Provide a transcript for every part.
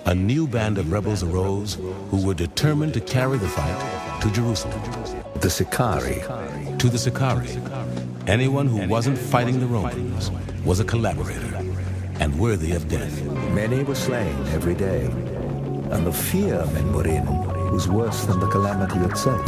a new band of rebels arose who were determined to carry the fight to Jerusalem. The Sicarii. To the Sicarii, anyone who wasn't fighting the Romans was a collaborator and worthy of death. Many were slain every day, and the fear men were in was worse than the calamity itself.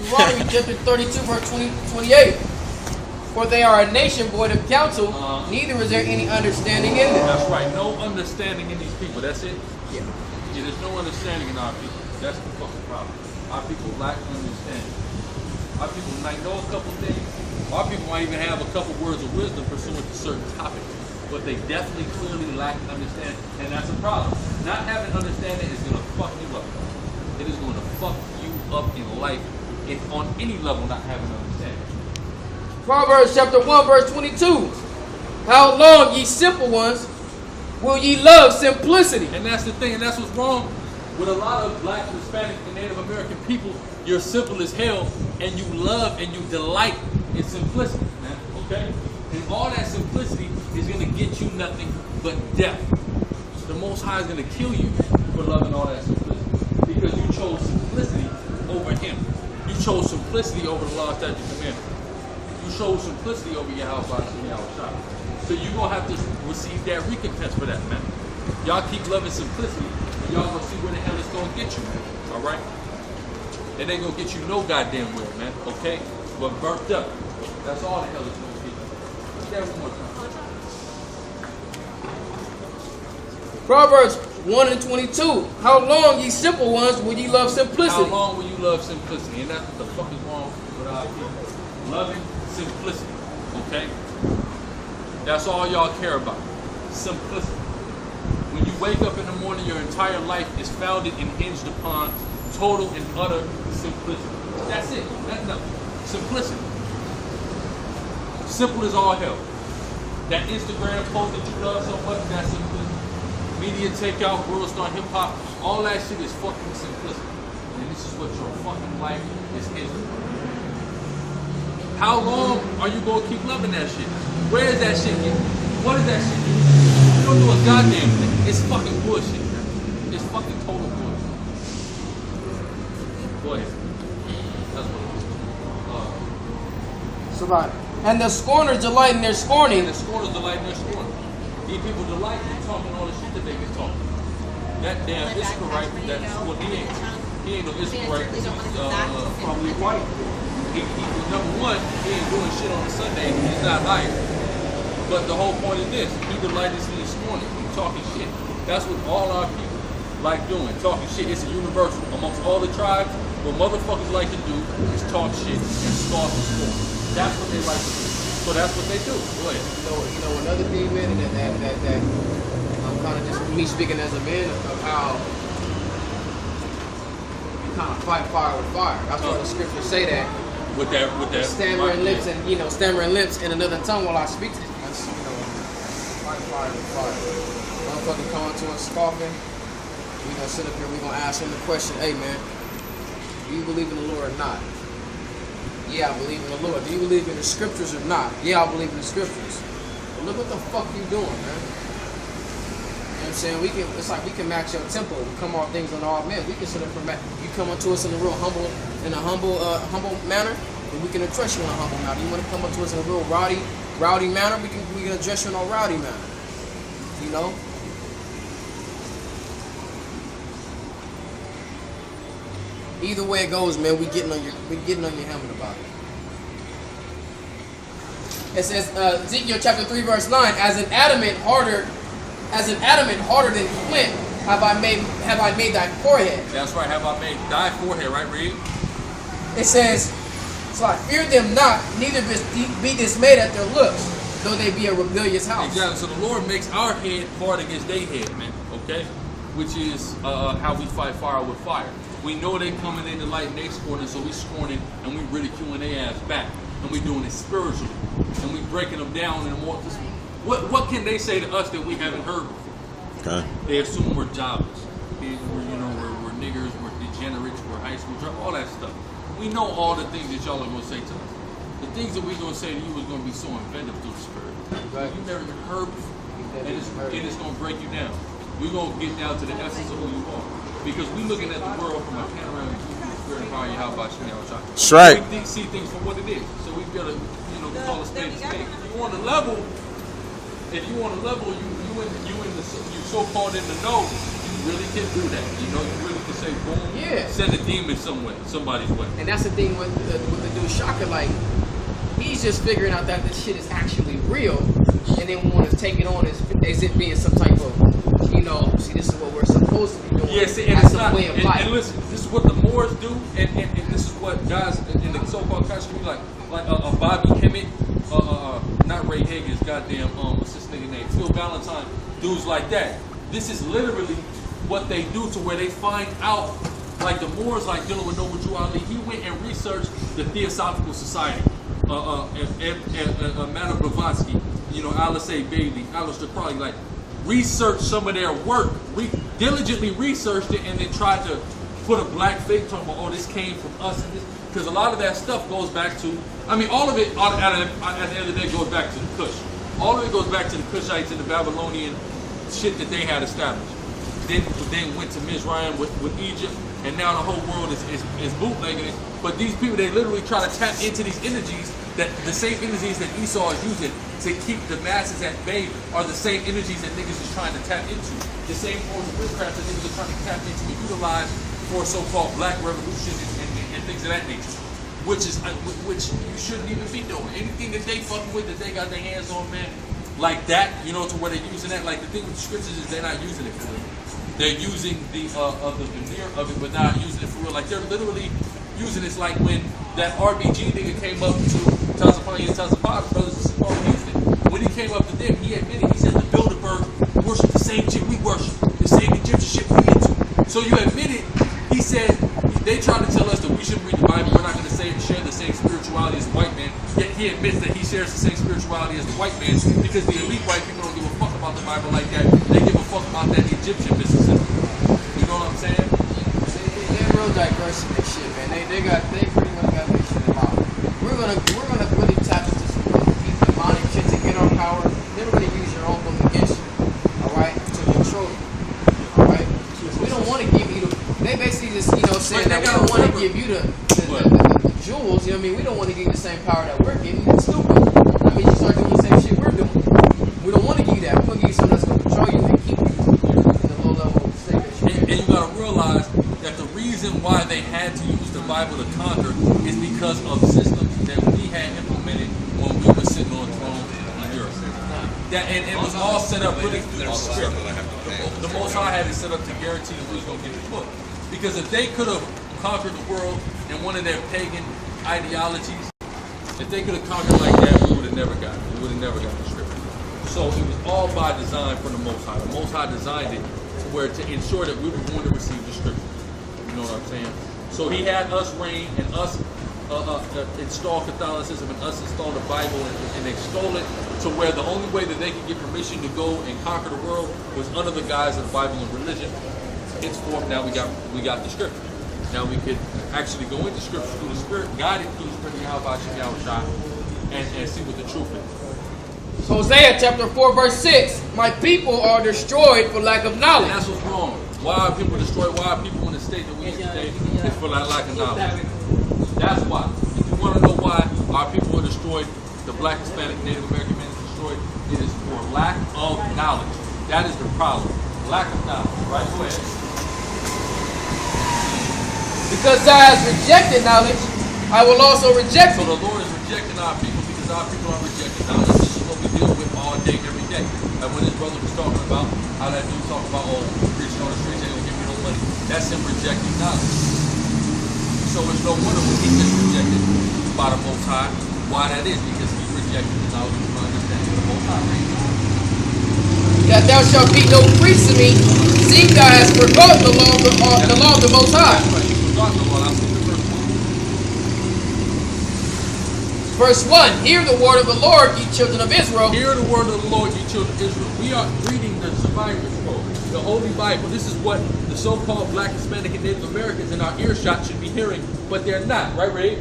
Deuteronomy chapter 32 verse 28. For they are a nation void of counsel, neither is there any understanding in them. That's right, no understanding in these people, that's it? Yeah. Yeah, there's no understanding in our people. That's the fucking problem. Our people lack understanding. Our people might know a couple things. Our people might even have a couple words of wisdom pursuant to certain topics. But they definitely clearly lack understanding, and that's a problem. Not having understanding is gonna fuck you up. It is gonna fuck you up in life, on any level, not having understanding. Proverbs chapter 1 verse 22. How long, ye simple ones, will ye love simplicity? And that's the thing, and that's what's wrong with a lot of Black, Hispanic, and Native American people. You're simple as hell, and you love and you delight in simplicity, man, okay? And all that simplicity is going to get you nothing but death. The Most High is going to kill you for loving all that simplicity, because you chose simplicity over Him. You chose simplicity over the law, statutes, and commandments. You chose simplicity over your house, and your shop. So you're going to have to receive that recompense for that, man. Y'all keep loving simplicity, and y'all going to see where the hell it's going to get you, man. All right? It ain't going to get you no goddamn where, man. Okay? But burnt up. That's all the hell it's going to get you. Look at that one more time. Proverbs 1 and 22. How long, ye simple ones, will ye love simplicity? How long will you love simplicity? And that's what the fuck is wrong with our people. Loving simplicity. Okay? That's all y'all care about. Simplicity. When you wake up in the morning, your entire life is founded and hinged upon total and utter simplicity. That's it. That's nothing. Simplicity. Simple as all hell. That Instagram post that you love so much, that's simplicity. Media takeout, world star, hip hop, all that shit is fucking simplicity. And this is what your fucking life is hinged upon. How long are you gonna keep loving that shit? Where is that shit getting? What is that shit doing? You don't do a goddamn thing. It's fucking bullshit, man. It's fucking total bullshit. Go ahead. That's what it is. Somebody. And the scorners delight in their scorning. And the scorners delight in their scorning. These people delight in talking all the shit that they can talk. That damn Israelite, well, he ain't no Israelite. He's probably white. He number one, he ain't doing shit on a Sunday. He's not hired. But the whole point is this: he delights in his scorning, talking shit. That's what all our people like doing, talking shit. It's a universal amongst all the tribes. What motherfuckers like to do is talk shit and scoff and scorn. That's what they like to do. So that's what they do. Go ahead. You know another thing, man, that I'm kind of just me speaking as a man of how you kind of fight fire with fire. That's why the scriptures say that. With that stammering lips and stammering lips in another tongue while I speak to you. That's fight fire with fire. Motherfucker coming to us scoffing. We gonna sit up here. We gonna ask him the question, hey man, do you believe in the Lord or not? Yeah, I believe in the Lord. Do you believe in the scriptures or not? Yeah, I believe in the scriptures. But look what the fuck you doing, man. You know what I'm saying? It's like we can match your tempo. We come off things on all men. We can sit up for you come up to us in a real humble manner, and we can address you in a humble manner. You want to come up to us in a real rowdy manner, we can address you in a rowdy manner. You know? Either way it goes, man, we getting on your helmet about it. It says Ezekiel chapter 3 verse 9, as an adamant harder than flint have I made thy forehead. That's right, have I made thy forehead, right? Read. It says, so I fear them not, neither be dismayed at their looks, though they be a rebellious house. Exactly. So the Lord makes our head hard against their head, man. Okay? Which is how we fight fire with fire. We know they coming in the light and they scorning, so we scorning and we ridiculing their ass back. And we doing it spiritually. And we breaking them down in more. What can they say to us that we haven't heard before? Okay. They assume we're jobless. We're niggers, we're degenerates, we're high school drop, all that stuff. We know all the things that y'all are going to say to us. The things that we're going to say to you is going to be so inventive through the Spirit. Right. You've never even heard before. And it's going to break you down. We're going to get down to the essence of who you are. Because we're looking at the world from a panoramic view of the Spirit and power. How about you now, Chuck? That's right. We see things for what it is. So we've got to, call a spade a spade. If you want a level, you so-called in the know, you really can do that. You really can say, boom, send a demon somebody's way. And that's the thing with the dude Shaka, like, he's just figuring out that this shit is actually real, and then want to take it on as it being some type of, see, this is what we're supposed to be doing. Yeah, see, and it's not, way of life. And listen, this is what the Moors do, and this is what guys in the so-called country do, like Bobby Hemmett, not Ray Hagen's goddamn, what's this nigga name, Phil Valentine, dudes like that. This is literally what they do to where they find out, like the Moors, like dealing with Noble Drew Ali, he went and researched the Theosophical Society, Madame Blavatsky, Alice A. Bailey, Aleister Crowley, like researched some of their work, diligently researched it, and then tried to put a black fake talking about, oh, this came from us, and this, because a lot of that stuff goes back to, all of it at the end of the day goes back to the Kush. All of it goes back to the Kushites and the Babylonian shit that they had established. Then went to Mizraim with Egypt, and now the whole world is bootlegging it. But these people, they literally try to tap into these energies, that the same energies that Esau is using to keep the masses at bay are the same energies that niggas is trying to tap into. The same forms of witchcraft that niggas are trying to tap into and utilize for so-called black revolution and things of that nature. Which you shouldn't even be doing. Anything that they fucking with, that they got their hands on, man, like that, to where they're using that. Like the thing with the scriptures is they're not using it for real. They're using the veneer of it, but not using it for real. Like they're literally using it's like when that RBG nigga came up to Tazapani and Tazapani, brothers and sisters in Houston. When he came up to them, he admitted, he said the Bilderberg worship the same shit we worship, the same Egyptian shit we into. So you admitted, he said, they try to tell us that we shouldn't read the Bible, we're not going to share the same spirituality as the white man, yet he admits that he shares the same spirituality as the white man, because the elite white people don't give a fuck about the Bible like that. They give a fuck about that Egyptian mysticism. You know what I'm saying? They're real diverse in this shit, man. They pretty much got this shit about. We're gonna really tap into some deep demonic shit to get our power. They're gonna use your own thing against you, alright, to control you. Alright? We don't want to give you they basically just, saying that we don't want to give you the jewels, we don't want to give you the same power that we're getting. That's stupid. You start doing the same shit we're doing. We don't want to give you that. We're going to give you something that's going to control you and keep you in the low level state that you're in. And you got to realize that the reason why they had to use the Bible to conquer is because of systems that we had implemented when we were sitting on thrones in Europe. And it was all set up really through the Spirit. The Most High had it set up to guarantee that we was going to get the book. Because if they could have conquered the world in one of their pagan ideologies, if they could have conquered like that, we would have never got it. We would have never got the scripture. So it was all by design from the Most High. The Most High designed it to ensure that we were going to receive the scripture. You know what I'm saying? So he had us reign and us install Catholicism and us install the Bible and extol it to where the only way that they could get permission to go and conquer the world was under the guise of the Bible and religion. Henceforth, now we got the scripture. Now we could actually go into scripture through the Spirit, guided through the Spirit of Yahweh and see what the truth is. Hosea chapter 4 verse 6, my people are destroyed for lack of knowledge. And that's what's wrong. Why are people destroyed? Why are people in the state that we in today? It's for lack of knowledge. That's why. If you want to know why our people are destroyed, the black, Hispanic, Native American men is destroyed, it is for lack of knowledge. That is the problem. Lack of knowledge. Right? Go ahead. Because thou hast rejected knowledge, I will also reject it. So the Lord is rejecting our people because our people are rejecting knowledge. This is what we deal with all day, every day. And when his brother was talking about how that dude talking about, preaching on the streets, they don't give me no money. That's him rejecting knowledge. So it's no wonder when he gets rejected by the Most High, why that is, because he rejected the knowledge and understanding of the Most High. That thou shalt be no priest to me, seeing thou hast forgotten the law of the Most High. That's right, you forgot the law. I'll see the Verse 1, hear the word of the Lord, ye children of Israel. Hear the word of the Lord, ye children of Israel. We are reading the Survivor Scroll, the Holy Bible. This is what the so-called Black, Hispanic, and Native Americans in our earshot should be hearing, but they're not. Right, Ray?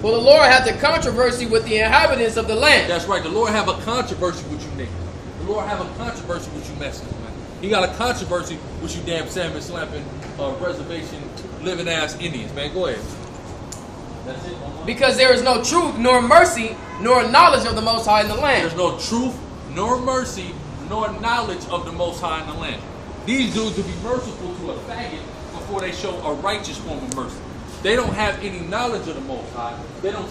For the Lord hath a controversy with the inhabitants of the land. That's right. The Lord have a controversy with you niggas. The Lord have a controversy with you Mexicans, man. He got a controversy with you damn salmon slapping, reservation living ass Indians, man. Go ahead. That's it. Because there is no truth, nor mercy, nor knowledge of the Most High in the land. There's no truth, nor mercy, nor knowledge of the Most High in the land. These dudes will be merciful to a faggot before they show a righteous form of mercy. They don't have any knowledge of the Most High. They don't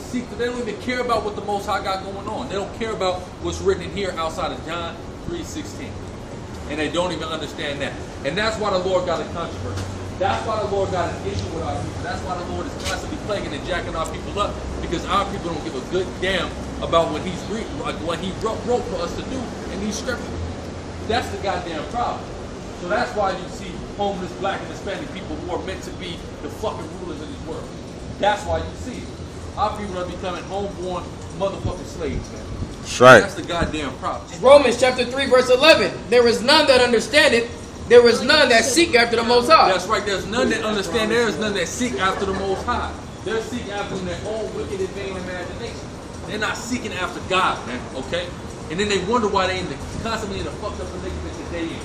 even care about what the Most High got going on. They don't care about what's written in here outside of John 3:16. And they don't even understand that. And that's why the Lord got a controversy. That's why the Lord got an issue with our people. That's why the Lord is constantly plaguing and jacking our people up, because our people don't give a good damn about what He wrote for us to do in these scriptures. That's the goddamn problem. So that's why you see homeless Black and Hispanic people who are meant to be the fucking rulers of this world. That's why you see it. Our people are becoming homeborn motherfucking slaves, man. That's right. That's the goddamn problem. Romans chapter 3 verse 11. There is none that understand it. There is none that seek after the Most High. That's right. There's none that understand. There is none that seek after the Most High. They're seeking after their own wicked and vain imagination. They're not seeking after God, man. Okay? And then they wonder why they constantly in the fucked up predicament that they in.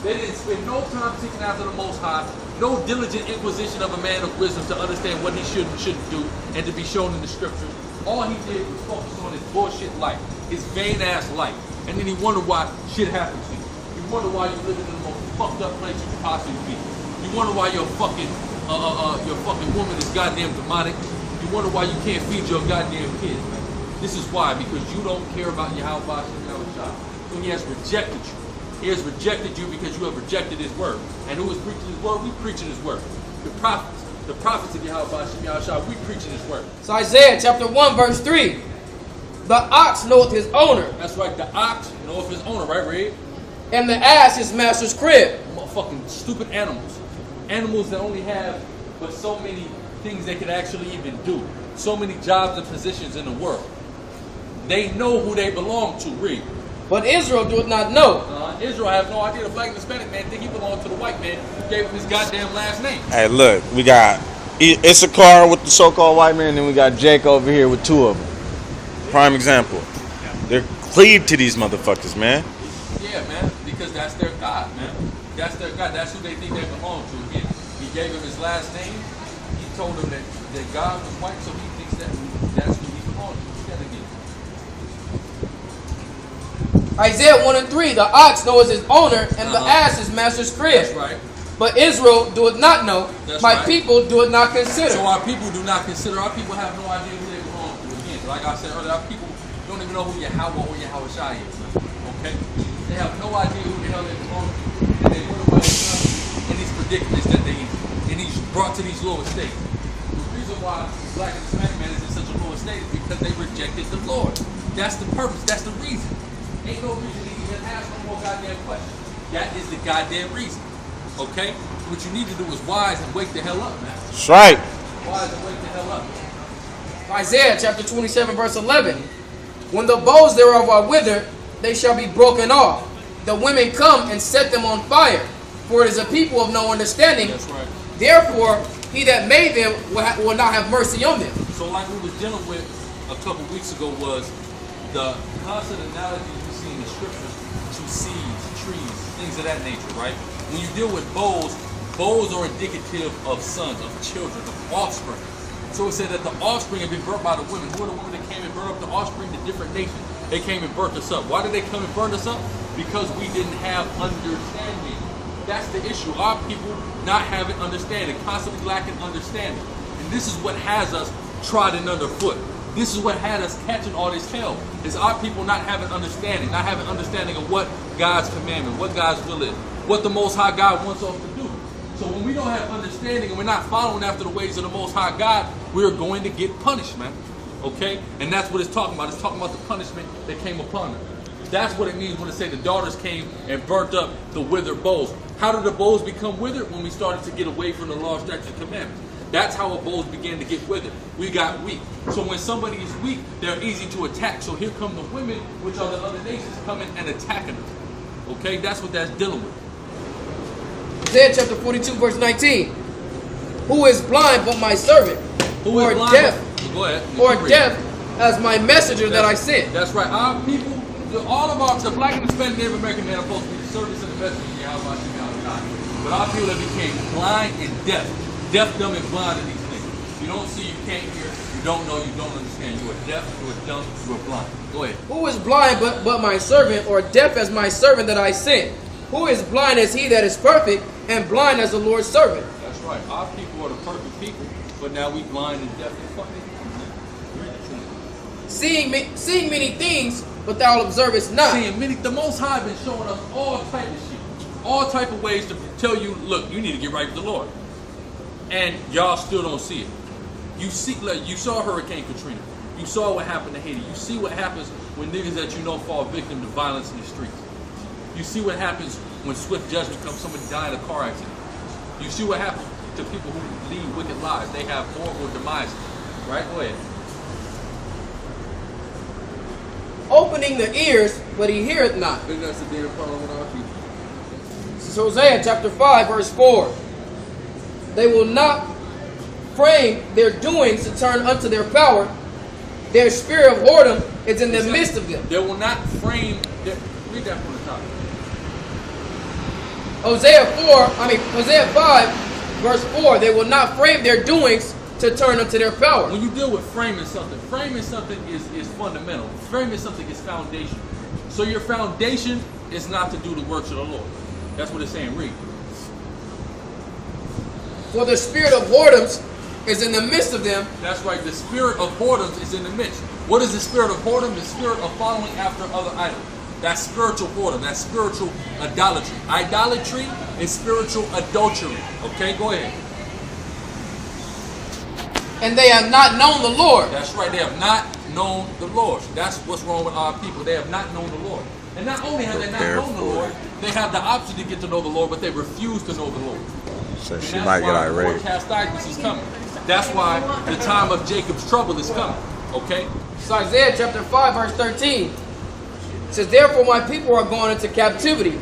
They didn't spend no time seeking after the Most High. No diligent inquisition of a man of wisdom to understand what he should and shouldn't do and to be shown in the scriptures. All he did was focus on his bullshit life, his vain ass life. And then he wondered why shit happened to you. You wonder why you're living in the most fucked up place you could possibly be. You wonder why your fucking woman is goddamn demonic. You wonder why you can't feed your goddamn kids, man. This is why, because you don't care about Yahweh Shah. When he has rejected you. He has rejected you because you have rejected his word. And who is preaching his word? We preaching his word. The prophets of Yahweh Shah, we preaching his word. So Isaiah chapter 1 verse 3. The ox knoweth his owner. That's right, the ox knoweth his owner, right, Red? And the ass his master's crib. Motherfucking stupid animals. Animals that only have but so many things they could actually even do. So many jobs and positions in the world. They know who they belong to, Read. But Israel doeth not know. Israel has no idea. The Black and Hispanic man think he belonged to the white man who gave him his goddamn last name. Hey, look, we got Issachar with the so-called white man, and then we got Jake over here with two of them. Prime example. They're cleaved to these motherfuckers, man. Yeah, man, because that's their God, man. That's their God. That's who they think they belong to. Again, he gave him his last name. He told them that God was white, so he thinks that's who he belongs to. Isaiah 1 and 3. The ox knows his owner, and the ass his master's crib. That's right. But Israel doeth not know. That's My right. people do it not consider. So our people do not consider. Our people have no idea who they belong to. Again, like I said earlier, our people don't even know who Yahweh or Yahweh Shai is. Okay? They have no idea who the hell they belong to. And they wonder why they're in these predicaments that they in these brought to these lower states. The reason why Black and Hispanic man is in such a lower state is because they rejected the Lord. That's the purpose. That's the reason. Ain't no reason to even ask no more goddamn questions. That is the goddamn reason. Okay? What you need to do is wise and wake the hell up, man. That's right. Wise and wake the hell up. Isaiah chapter 27 verse 11. When the bows thereof are withered, they shall be broken off. The women come and set them on fire. For it is a people of no understanding. That's right. Therefore, he that made them will not have mercy on them. So like we was dealing with a couple weeks ago was the constant analogies we see in the scriptures to seeds, trees, things of that nature, right? When you deal with bows are indicative of sons, of children, of offspring. So it said that the offspring had been birthed by the women. Who are the women that came and birthed up the offspring? The different nations. They came and birthed us up. Why did they come and birth us up? Because we didn't have understanding. That's the issue. Our people not having understanding, constantly lacking understanding. And this is what has us trodden underfoot. This is what had us catching all this hell. Is our people not having understanding of what God's commandment, what God's will is, what the Most High God wants us to do. So when we don't have understanding and we're not following after the ways of the Most High God, we're going to get punished, man. Okay? And that's what it's talking about. It's talking about the punishment that came upon them. That's what it means when it say the daughters came and burnt up the withered bowls. How did the bowls become withered? When we started to get away from the law, statutes, and commandments. That's how our bowls began to get withered. We got weak. So when somebody is weak, they're easy to attack. So here come the women, which are the other nations, coming and attacking them. Okay? That's what that's dealing with. Isaiah chapter 42, verse 19. Who is blind but my servant? Who or is blind? deaf? Go ahead. Or deaf as my messenger that I sent? That's right. Our people, all of our, the black and Hispanic Native American men are supposed to be the service and the messenger of Yahweh God. But our people that became blind and deaf, dumb, and blind to these things. You don't see, you can't hear, you don't know, you don't understand. You are deaf, you are dumb, you are blind. Go ahead. Who is blind but my servant, or deaf as my servant that I sent? Who is blind as he that is perfect, and blind as the Lord's servant? That's right. Our people are the perfect people, but now we blind and deaf and fucking. Seeing many things, but thou observest not. Seeing many, the Most High been showing us all type of shit, all type of ways to tell you, look, you need to get right with the Lord, and y'all still don't see it. You see, like you saw Hurricane Katrina, you saw what happened to Haiti. You see what happens when niggas that you know fall victim to violence in the streets. You see what happens when swift judgment comes, somebody die in a car accident. You see what happens to people who lead wicked lives. They have horrible demise. Right? Go ahead. Opening the ears, but he heareth not. I think that's the damn problem with our people. This is Hosea chapter 5, verse 4. They will not frame their doings to turn unto their power. Their spirit of whoredom is in the midst of them. They will not frame their... Read that from the top. Hosea 5, verse 4. They will not frame their doings to turn unto their power. When you deal with framing something is fundamental. Framing something is foundation. So your foundation is not to do the works of the Lord. That's what it's saying. Read. For the spirit of whoredoms is in the midst of them. That's right. The spirit of whoredoms is in the midst. What is the spirit of whoredom? The spirit of following after other idols. That's spiritual whoredom. That's spiritual idolatry. Idolatry is spiritual adultery. Okay, go ahead. And they have not known the Lord. That's right. They have not known the Lord. That's what's wrong with our people. They have not known the Lord. And not only have they not known the Lord, they have the option to get to know the Lord, but they refuse to know the Lord. So she might get irate. Chastisement is coming. That's why the time of Jacob's trouble is coming. Okay? So Isaiah chapter 5, verse 13. It says, therefore my people are gone into captivity,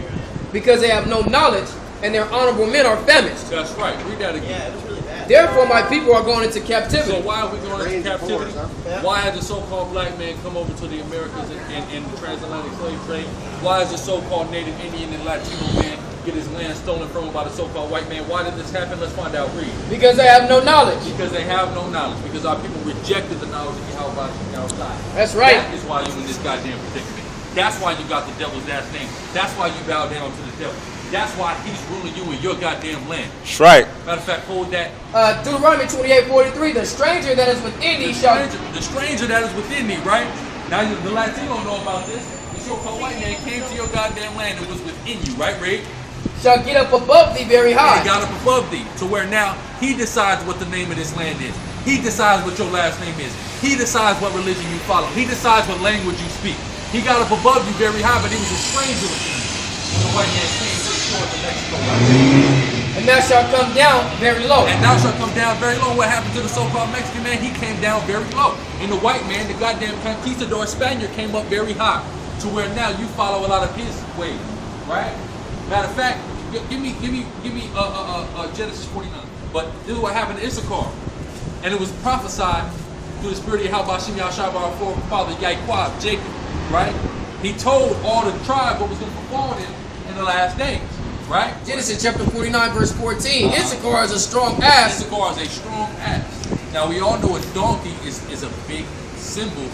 because they have no knowledge, and their honorable men are famished. That's right. Read that again. Yeah, it was really bad. Therefore my people are going into captivity. So why are we going into captivity? Yeah. Why has the so-called black man come over to the Americas and the transatlantic slave trade? Why is the so-called Native Indian and Latino man get his land stolen from him by the so-called white man? Why did this happen? Let's find out. Read. Because they have no knowledge. Because they have no knowledge. Because our people rejected the knowledge of Yahweh outside. That's right. That is why you're in this goddamn predicament. That's why you got the devil's ass name. That's why you bow down to the devil. That's why he's ruling you in your goddamn land. That's right. Matter of fact, hold that. Deuteronomy 28:43. The stranger that is within thee shall... The stranger that is within thee, right? Now the Latino know about this. The so-called white man came to your goddamn land and was within you, right, Ray? shall get up above thee very high. He got up above thee to where now he decides what the name of this land is. He decides what your last name is. He decides what religion you follow. He decides what language you speak. He got up above you very high, but he was a stranger with you when the white man came to the shores of Mexico. And thou shalt come down very low. And thou shalt come down very low. What happened to the so-called Mexican man? He came down very low. And the white man, the goddamn conquistador Spaniard, came up very high to where now you follow a lot of his ways, right? Matter of fact, give me Genesis 49. But this is what happened to Issachar. And it was prophesied through the spirit of Yahweh Shem Yahshua our forefather Yaquab, Jacob, right? He told all the tribe what was going to befall them in the last days, right? Genesis chapter 49, verse 14. Issachar is a strong ass. Issachar is a strong ass. Now we all know a donkey is a big symbol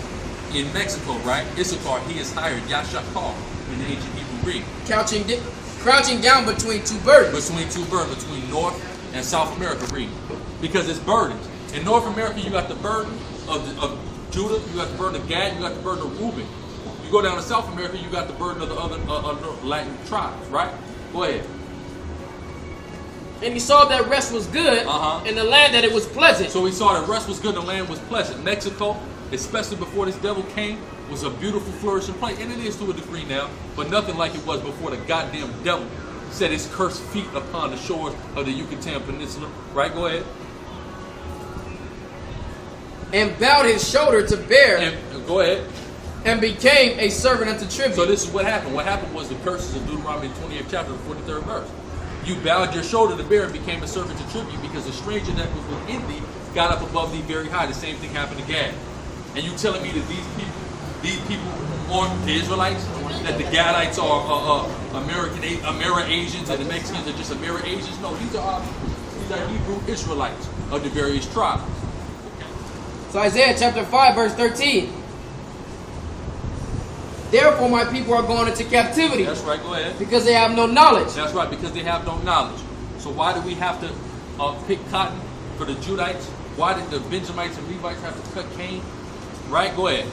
in Mexico, right? Issachar, he is hired, Yashakar, in the ancient Hebrew Greek. Crouching down between two burdens. Between North and South America, read. Because it's burdens. In North America, you got the burden of Judah, you got the burden of Gad, you got the burden of Reuben. You go down to South America, you got the burden of the other Latin tribes, right? Go ahead. And he saw that rest was good in the land that it was pleasant. So he saw that rest was good, the land was pleasant. Mexico, especially before this devil came, was a beautiful, flourishing place. And it is to a degree now, but nothing like it was before the goddamn devil set his cursed feet upon the shores of the Yucatan Peninsula. Right? Go ahead. And bowed his shoulder to bear. And go ahead. And became a servant unto tribute. So this is what happened. What happened was the curses of Deuteronomy 28th chapter, the 43rd verse. You bowed your shoulder to bear and became a servant to tribute because the stranger that was within thee got up above thee very high. The same thing happened to Gad. And you telling me that these people aren't the Israelites? That the Gadites are Ameri-Asians and the Mexicans are just Ameri-Asians? No, these are our people. These are Hebrew Israelites of the various tribes. Okay. So Isaiah chapter 5 verse 13. Therefore my people are going into captivity. That's right, go ahead. Because they have no knowledge. That's right, because they have no knowledge. So why do we have to pick cotton for the Judites? Why did the Benjamites and Levites have to cut cane? Right, go ahead.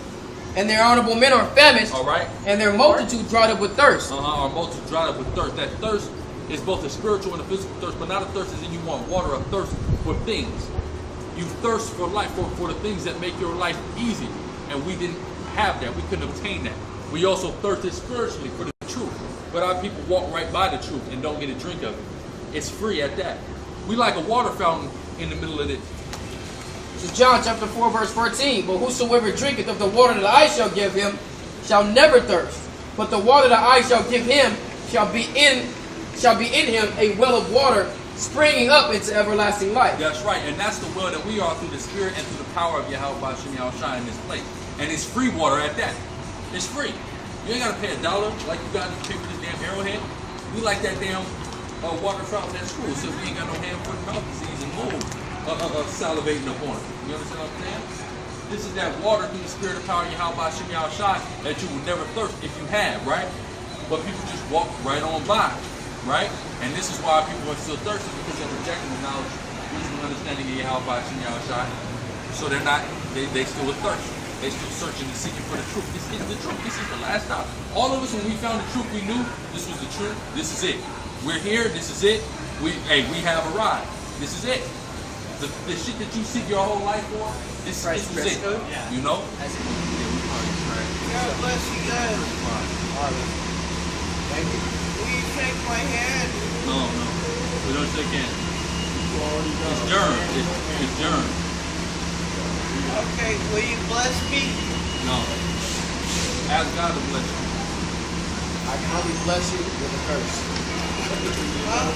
And their honorable men are famished. All right. And their multitude dried up with thirst. Our multitude dried up with thirst. That thirst is both a spiritual and a physical thirst, but not a thirst as in you want water, a thirst for things. You thirst for life, for the things that make your life easy. And we didn't have that. We couldn't obtain that. We also thirsted spiritually for the truth. But our people walk right by the truth and don't get a drink of it. It's free at that. We like a water fountain in the middle of it. This is John chapter 4 verse 14. But whosoever drinketh of the water that I shall give him shall never thirst. But the water that I shall give him shall be in him a well of water springing up into everlasting life. That's right. And that's the well that we are through the Spirit and through the power of Yahweh Shem Yahushua in this place. And it's free water at that. It's free. You ain't got to pay $1 like you got to pay for this damn Arrowhead. We like that damn water fountain at school, so we ain't got no hand, foot, and mouth disease and mold salivating up on it. You understand what I'm saying? This is that water through the Spirit of power, Yahweh Shem Yahushua, that you will never thirst if you have, right? But people just walk right on by, right? And this is why people are still thirsty, because they're rejecting the knowledge, wisdom, and understanding of Yahweh Shem Yahushua. So they're not, they still are thirsty. They still searching and seeking for the truth. This is the truth. This is the last stop. All of us, when we found the truth, we knew this was the truth. This is it. We're here. This is it. We have arrived. This is it. The shit that you seek your whole life for, this is it. Yeah. You know? God bless you guys. Thank you. Will you shake my hand? No. We don't shake hands. It's germ. It's germ. Okay, will you bless me? No. Ask God to bless you. I can only bless you with a curse. Huh?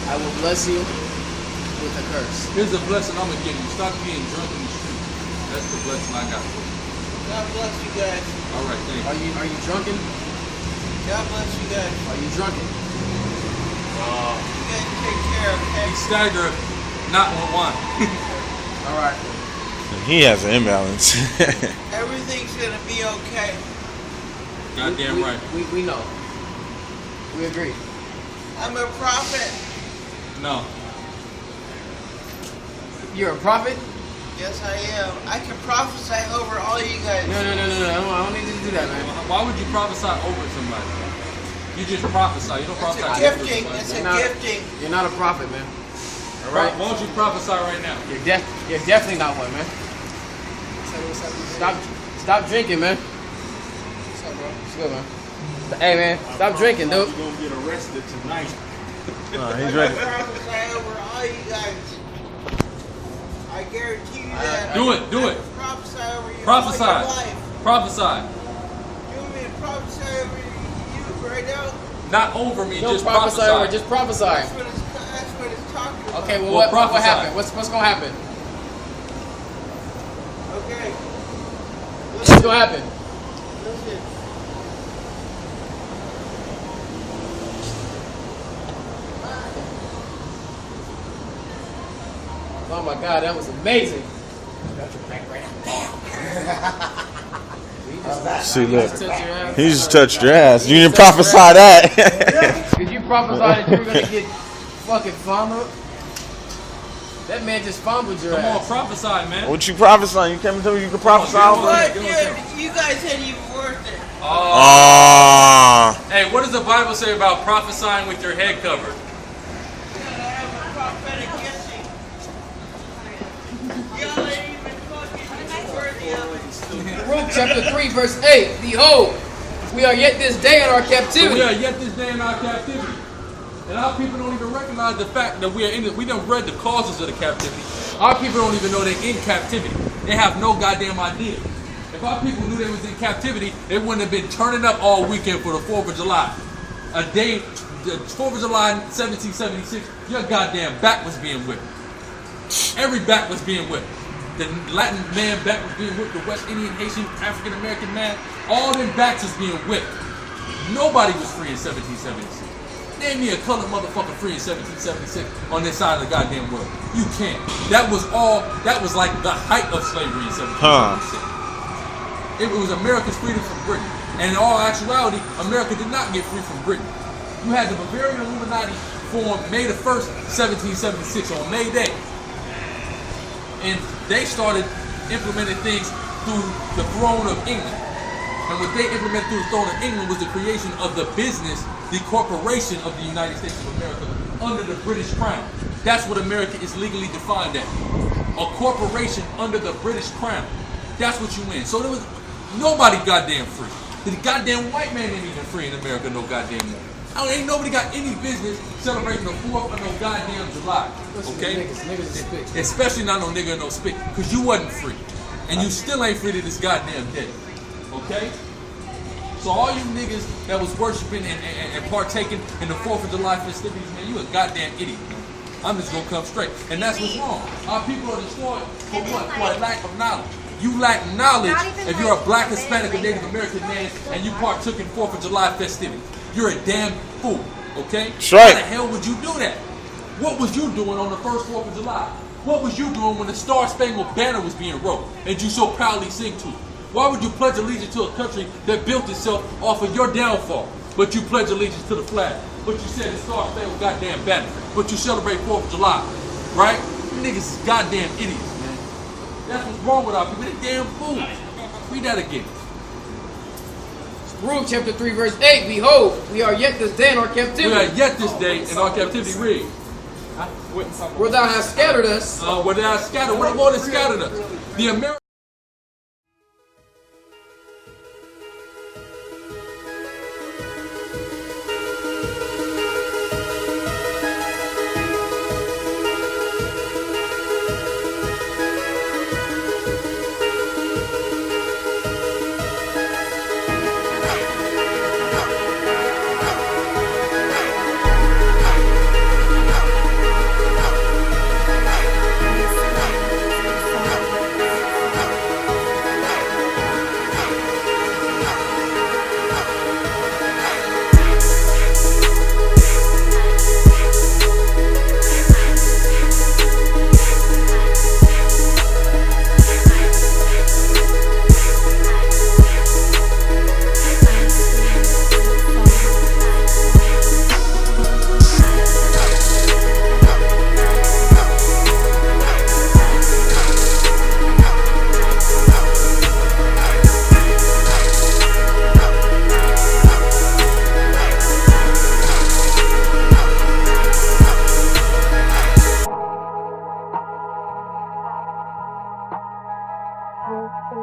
I will bless you with a curse. Here's the blessing I'm going to give you. Stop being drunk in the street. That's the blessing I got for you. God bless you guys. All right, thank you. Are you drunken? God bless you guys. Are you drunken? You guys take care, okay? He staggered, not on wine. All right. He has an imbalance. Everything's gonna be okay. Goddamn right. We know. We agree. I'm a prophet. No. You're a prophet? Yes, I am. I can prophesy over all you guys. No. I don't need you to do that, man. Why would you prophesy over somebody? You just prophesy. You don't It's prophesy a over gifting. somebody. It's a Not- gifting. You're not a prophet, man. All right? Why don't you prophesy right now? You're definitely not one, man. Stop drinking, man. What's up, bro? It's good, man. Hey, man, stop drinking, dude. You're gonna get arrested tonight. He's ready. I can prophesy over all you guys. I guarantee you that. Do it. I can prophesy over you Prophesy. all your life. Prophesy. You want me to prophesy over you right now? Not over me, Don't just prophesy prophesy. over, just prophesy. That's what it's talking about. Okay, well, Well, what prophesy. happened? What's gonna happen? Okay. What's gonna happen? Listen. Oh my God, that was amazing. See, look. Touch your ass. He just touched your ass. You didn't prophesy that. Did you prophesy that you were gonna get fucking fumbled? That man just fumbled your Come on, ass. prophesy, man. What you prophesying? You came and told me you could prophesy Come on, over What, it? dude? You guys ain't even worth it. Ah. Hey, what does the Bible say about prophesying with your head covered? chapter 3, verse 8. Behold, we are yet this day in our captivity. So we are yet this day in our captivity. And our people don't even recognize the fact that we are in it. We done read the causes of the captivity. Our people don't even know they're in captivity. They have no goddamn idea. If our people knew they was in captivity, they wouldn't have been turning up all weekend for the 4th of July. A day, the 4th of July 1776, your goddamn back was being whipped. Every back was being whipped. The Latin man back was being whipped. The West Indian, Haitian, African American man, all them backs was being whipped. Nobody was free in 1776. Name me a colored motherfucker free in 1776 on this side of the goddamn world. You can't. That was like the height of slavery in 1776. It was America's freedom from Britain. And in all actuality, America did not get free from Britain. You had the Bavarian Illuminati formed May the 1st, 1776 on May Day. And they started implementing things through the throne of England. And what they implemented through the throne of England was the creation of the business, the corporation of the United States of America under the British Crown. That's what America is legally defined as. A corporation under the British Crown. That's what you in. So there was nobody goddamn free. The goddamn white man ain't even free in America no goddamn more. Ain't nobody got any business celebrating the 4th of no goddamn July. Okay? Niggas Especially not no nigga and no spit. Because you wasn't free. And you still ain't free to this goddamn day. Okay? So all you niggas that was worshiping and partaking in the 4th of July festivities, man, you a goddamn idiot, man. I'm just gonna come straight. And that's what's wrong. Our people are destroyed for what? For a lack of knowledge. You lack knowledge if you're a black, Hispanic, or Native American man and you partook in 4th of July festivities. You're a damn fool, okay? That's right. Why the hell would you do that? What was you doing on the first 4th of July? What was you doing when the Star Spangled Banner was being wrote and you so proudly sing to it? Why would you pledge allegiance to a country that built itself off of your downfall? But you pledge allegiance to the flag. But you said the Star Spangled goddamn banner. But you celebrate 4th of July, right? You niggas is goddamn idiots, man. That's what's wrong with our people. They damn fools. Read that again. Ruth chapter 3, verse 8. Behold, we are yet this day in our captivity. We are yet this day in our captivity. Read. Where thou hast scattered us. Where thou hast scattered. Where the Lord has scattered us. The American. We'll see.